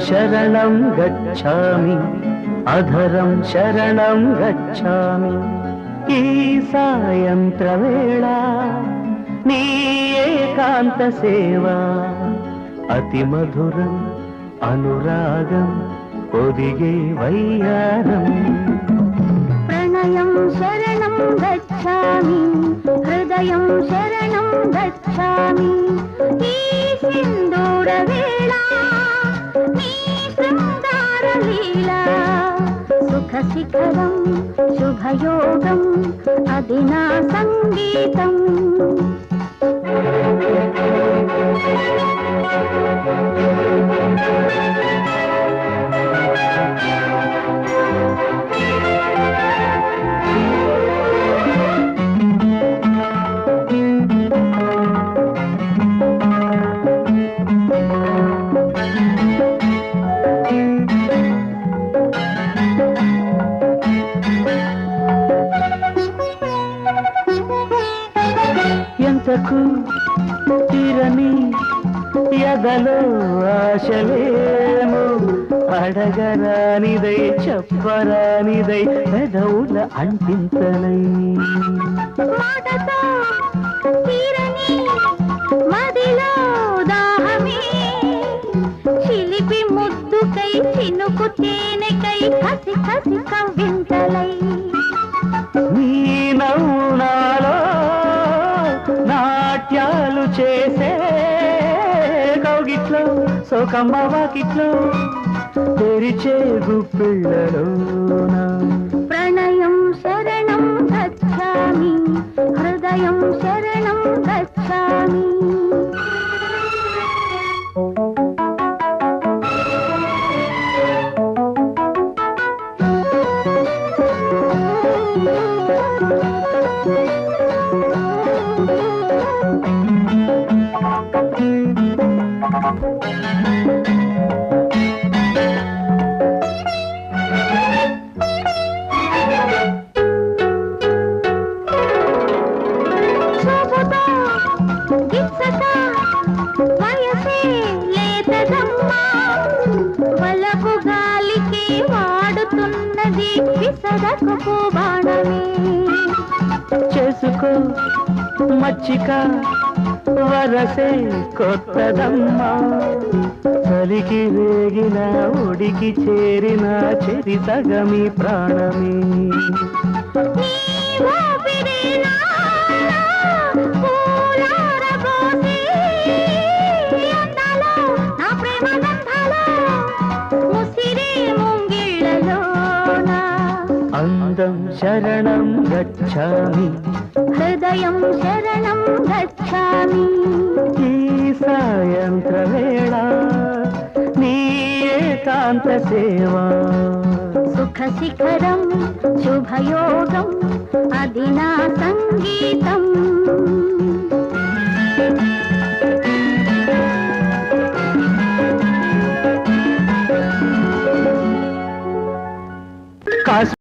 శరణం గచ్ఛామి అధరం శరణం గచ్ఛామి ఈ సాయంత్రవేళ నీ ఏకాంత సేవ అతి మధురం అనురాగం ఒదిగే వయ్యారం ప్రణయం శరణం గచ్ఛామి హృదయం శరణం గచ్ఛామి ఈ సింధూర వేళ నీ శృంగార లీల సుఖ శిఖరం శుభయోగం అది నా సంగీతం ఎంతకు తీరని ఎదలో ఆశలేమో అడగరానిదై చెప్పరానిదై పెదవుల అంటింతలై మాటతో తీరని మదిలో దాహమే చిలిపి ముద్దుకై చినుకు తేనెకై కసి కసి కవ్వింతలై నీ నవ్వునాలో నాట్యాలు చేసే కౌగిట్లో సోకమ్మ వాకిట్లో తెరిచే గుప్పిళ్ళలోన ప్రణయం శరణం గచ్ఛామి హృదయం శరణం గచ్ఛామి వలపు గాలికి వాడుతున్నది విసరకు బాణమే చేసుకో మచ్చిక వరసే కొత్తదమ్మా చలికి వేగిన ఉడికి చేరిన చెరి సగమి ప్రాణమే అందం శరణం గచ్ఛామి హృదయం శరణం గచ్ఛామి ఈ సాయంత్రవేళ నీ ఏకాంత సేవ సుఖ శిఖరం శుభయోగం అది నా సంగీతం